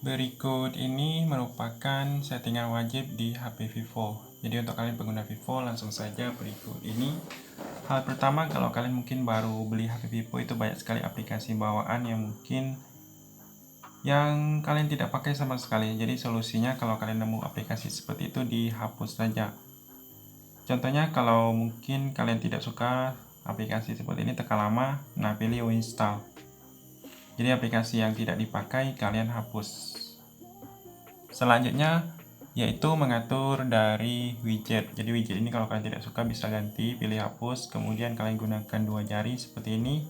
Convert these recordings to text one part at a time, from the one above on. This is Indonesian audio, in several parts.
Berikut ini merupakan settingan wajib di HP Vivo. Jadi untuk kalian pengguna Vivo, langsung saja berikut ini. Hal pertama, kalau kalian mungkin baru beli HP Vivo, itu banyak sekali aplikasi bawaan yang kalian tidak pakai sama sekali. Jadi solusinya kalau kalian nemu aplikasi seperti itu, dihapus saja. Contohnya kalau mungkin kalian tidak suka aplikasi seperti ini tekan lama, nah pilih uninstall. Jadi aplikasi yang tidak dipakai kalian hapus. Selanjutnya yaitu mengatur dari widget. Jadi widget ini kalau kalian tidak suka bisa ganti, pilih hapus, kemudian kalian gunakan 2 jari seperti ini.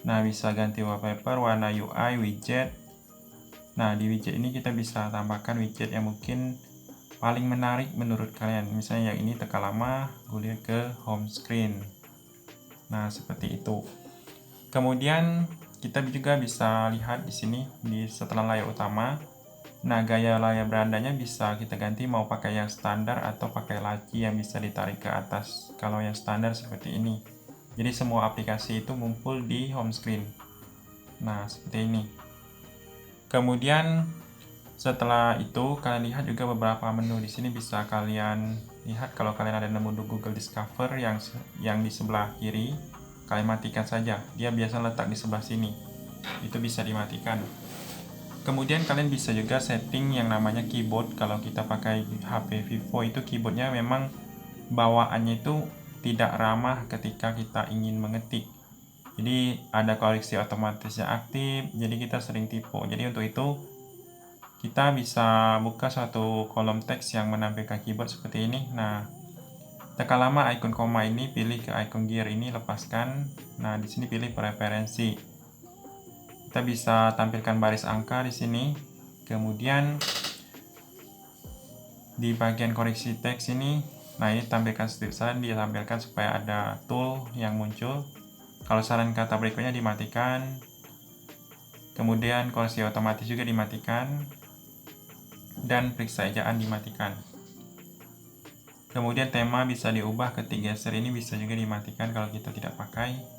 Nah, bisa ganti wallpaper, warna UI, widget. Nah, di widget ini kita bisa tambahkan widget yang mungkin paling menarik menurut kalian. Misalnya yang ini tekan lama, gulir ke home screen. Nah, seperti itu. Kemudian kita juga bisa lihat di sini di setelah layar utama. Nah, gaya layar berandanya bisa kita ganti mau pakai yang standar atau pakai laci yang bisa ditarik ke atas. Kalau yang standar seperti ini. Jadi semua aplikasi itu ngumpul di home screen. Nah, seperti ini. Kemudian setelah itu kalian lihat juga beberapa menu di sini bisa kalian lihat. Kalau kalian ada nemu Google Discover yang di sebelah kiri, kalian matikan saja. Dia biasa letak di sebelah sini. Itu bisa dimatikan. Kemudian kalian bisa juga setting yang namanya keyboard. Kalau kita pakai HP Vivo itu keyboardnya memang bawaannya itu tidak ramah ketika kita ingin mengetik. Jadi ada koreksi otomatisnya aktif, jadi kita sering typo. Jadi untuk itu kita bisa buka suatu kolom teks yang menampilkan keyboard seperti ini. Nah, tekan lama icon koma ini, pilih ke icon gear ini, lepaskan. Nah, di sini pilih preferensi. Kita bisa tampilkan baris angka di sini. Kemudian di bagian koreksi teks ini, nah ini tampilkan strip saran, dia tampilkan supaya ada tool yang muncul. Kalau saran kata berikutnya dimatikan. Kemudian koreksi otomatis juga dimatikan. Dan periksa ejaan dimatikan. Kemudian tema bisa diubah, ketik geser ini bisa juga dimatikan kalau kita tidak pakai.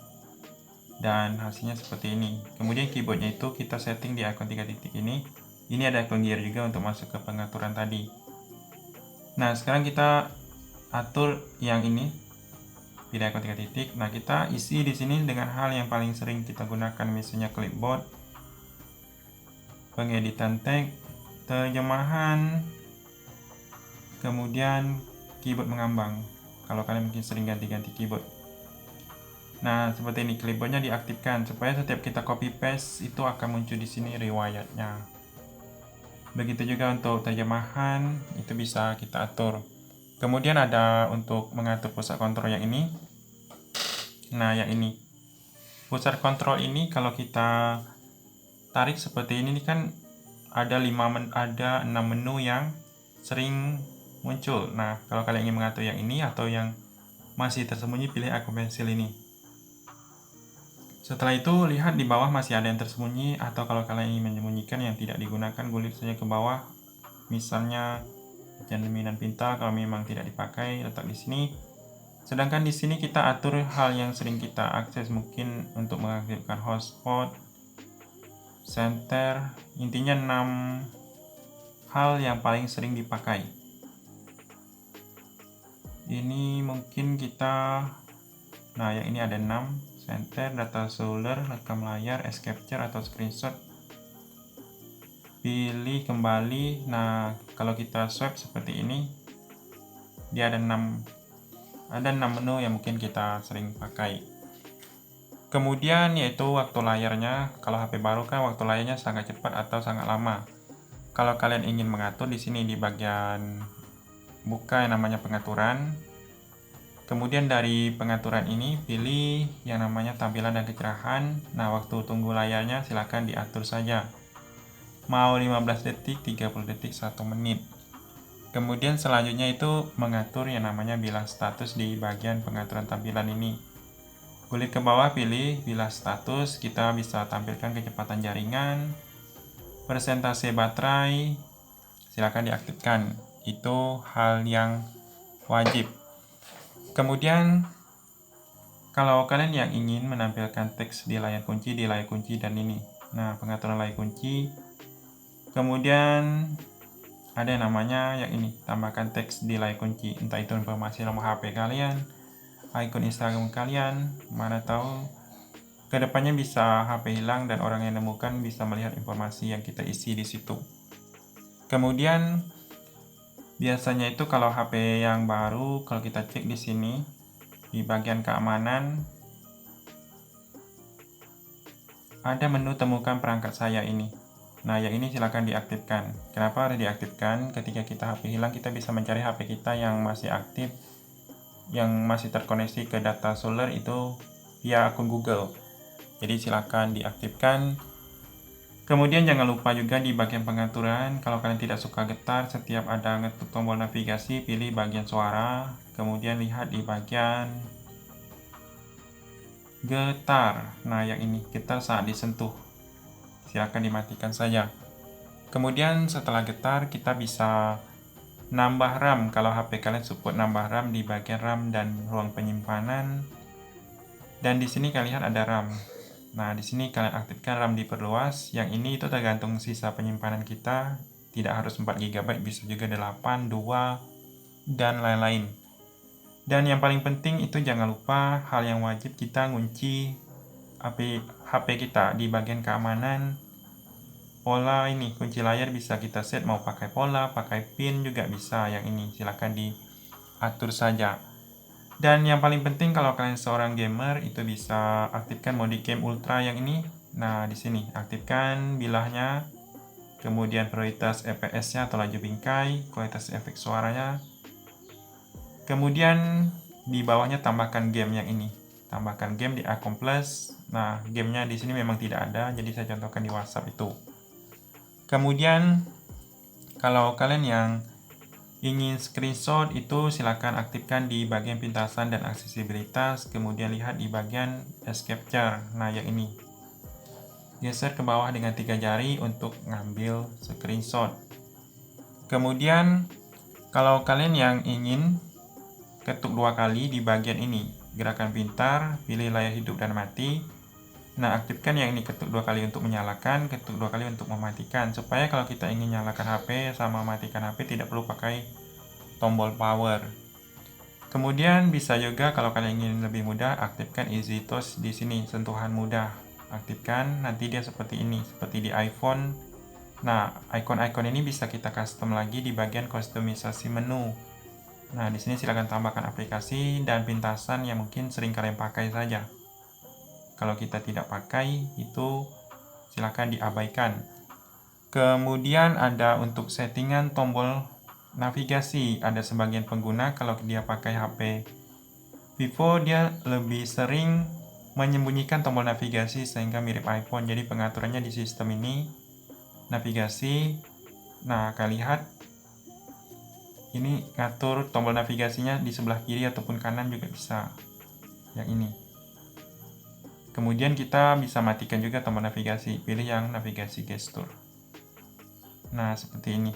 Dan hasilnya seperti ini. Kemudian keyboardnya itu kita setting di icon 3 titik ini. Ini ada icon gear juga untuk masuk ke pengaturan tadi. Nah, sekarang kita atur yang ini, pilih icon 3 titik. Nah, kita isi di sini dengan hal yang paling sering kita gunakan, misalnya clipboard, pengeditan teks, terjemahan, kemudian keyboard mengambang. Kalau kalian mungkin sering ganti-ganti keyboard. Nah, seperti ini, clipboardnya diaktifkan supaya setiap kita copy paste itu akan muncul di sini riwayatnya. Begitu juga untuk terjemahan, itu bisa kita atur. Kemudian ada untuk mengatur pusat kontrol yang ini. Nah, yang ini. Pusat kontrol ini kalau kita tarik seperti ini kan ada 6 menu yang sering muncul. Nah, kalau kalian ingin mengatur yang ini atau yang masih tersembunyi, pilih icon pensil ini. Setelah itu, lihat di bawah masih ada yang tersembunyi, atau kalau kalian ingin menyembunyikan yang tidak digunakan, gulir saja ke bawah. Misalnya jaminan pintar, kalau memang tidak dipakai, letak di sini. Sedangkan di sini kita atur hal yang sering kita akses, mungkin untuk mengaktifkan hotspot, center, intinya 6 hal yang paling sering dipakai. Ini mungkin kita, nah yang ini ada 6. Center, data folder, rekam layar, capture atau screenshot. Pilih kembali. Nah, kalau kita swipe seperti ini, dia ada 6 menu yang mungkin kita sering pakai. Kemudian yaitu waktu layarnya. Kalau HP baru kan waktu layarnya sangat cepat atau sangat lama. Kalau kalian ingin mengatur, di sini di bagian buka yang namanya pengaturan. Kemudian dari pengaturan ini pilih yang namanya tampilan dan kecerahan. Nah, waktu tunggu layarnya silakan diatur saja. Mau 15 detik, 30 detik, 1 menit. Kemudian selanjutnya itu mengatur yang namanya bilas status di bagian pengaturan tampilan ini. Kulik ke bawah, pilih bilas status. Kita bisa tampilkan kecepatan jaringan, persentase baterai, silakan diaktifkan. Itu hal yang wajib. Kemudian kalau kalian yang ingin menampilkan teks di layar kunci dan ini. Nah, pengaturan layar kunci. Kemudian ada yang namanya yang ini, tambahkan teks di layar kunci, entah itu informasi nomor HP kalian, icon Instagram kalian, mana tahu kedepannya bisa HP hilang dan orang yang menemukan bisa melihat informasi yang kita isi di situ. Kemudian biasanya itu kalau HP yang baru, kalau kita cek di sini di bagian keamanan ada menu temukan perangkat saya ini. Nah, yang ini silakan diaktifkan. Kenapa harus diaktifkan? Ketika kita HP hilang, kita bisa mencari HP kita yang masih aktif, yang masih terkoneksi ke data solar itu via akun Google. Jadi silakan diaktifkan. Kemudian jangan lupa juga di bagian pengaturan, kalau kalian tidak suka getar, setiap ada ngetuk tombol navigasi, pilih bagian suara. Kemudian lihat di bagian getar. Nah, yang ini getar saat disentuh. Silakan dimatikan saja. Kemudian setelah getar kita bisa nambah RAM. Kalau HP kalian support nambah RAM di bagian RAM dan ruang penyimpanan. Dan di sini kalian lihat ada RAM. Nah, di sini kalian aktifkan RAM diperluas. Yang ini itu tergantung sisa penyimpanan kita. Tidak harus 4 GB, bisa juga 8, 2 dan lain-lain. Dan yang paling penting itu jangan lupa hal yang wajib, kita ngunci HP kita di bagian keamanan. Pola ini kunci layar bisa kita set, mau pakai pola, pakai pin juga bisa. Yang ini silahkan diatur saja. Dan yang paling penting kalau kalian seorang gamer itu bisa aktifkan mode game ultra yang ini. Nah, di sini aktifkan bilahnya, kemudian prioritas FPS-nya atau laju bingkai, kualitas efek suaranya. Kemudian di bawahnya tambahkan game yang ini. Tambahkan game di Acom Plus. Nah, gamenya di sini memang tidak ada, jadi saya contohkan di WhatsApp itu. Kemudian kalau kalian yang ingin screenshot itu silakan aktifkan di bagian pintasan dan aksesibilitas, kemudian lihat di bagian escape capture. Nah, yang ini. Geser ke bawah dengan 3 jari untuk ngambil screenshot. Kemudian kalau kalian yang ingin ketuk 2 kali di bagian ini, gerakan pintar, pilih layar hidup dan mati. Nah, aktifkan yang ini, ketuk 2 kali untuk menyalakan, ketuk 2 kali untuk mematikan. Supaya kalau kita ingin nyalakan HP sama matikan HP tidak perlu pakai tombol power. Kemudian bisa juga kalau kalian ingin lebih mudah, aktifkan easy touch di sini, sentuhan mudah. Aktifkan, nanti dia seperti ini, seperti di iPhone. Nah, icon-icon ini bisa kita custom lagi di bagian kustomisasi menu. Nah, di sini silakan tambahkan aplikasi dan pintasan yang mungkin sering kalian pakai saja. Kalau kita tidak pakai, itu silakan diabaikan. Kemudian ada untuk settingan tombol navigasi. Ada sebagian pengguna kalau dia pakai HP Vivo, dia lebih sering menyembunyikan tombol navigasi sehingga mirip iPhone. Jadi pengaturannya di sistem ini, navigasi. Nah, kalian lihat ini ngatur tombol navigasinya di sebelah kiri ataupun kanan juga bisa. Yang ini. Kemudian kita bisa matikan juga tombol navigasi, pilih yang navigasi gestur. Nah, seperti ini.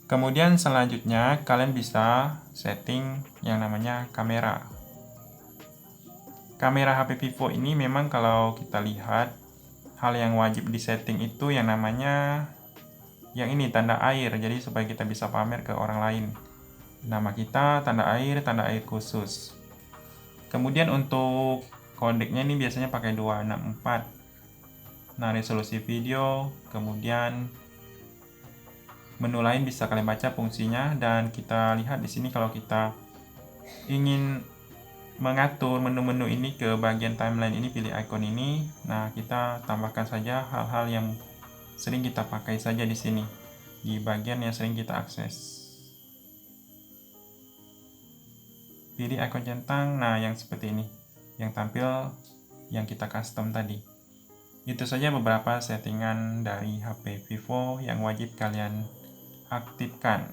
Kemudian selanjutnya kalian bisa setting yang namanya kamera. Kamera HP Vivo ini memang kalau kita lihat hal yang wajib disetting itu yang namanya yang ini, tanda air. Jadi supaya kita bisa pamer ke orang lain. Nama kita, tanda air khusus. Kemudian untuk kodeknya ini biasanya pakai 264. Nah, resolusi video, kemudian menu lain bisa kalian baca fungsinya, dan kita lihat di sini kalau kita ingin mengatur menu-menu ini ke bagian timeline ini, pilih icon ini. Nah, kita tambahkan saja hal-hal yang sering kita pakai saja di sini, di bagian yang sering kita akses. Pilih icon centang, nah yang seperti ini, yang tampil yang kita custom tadi. Itu saja beberapa settingan dari HP Vivo yang wajib kalian aktifkan.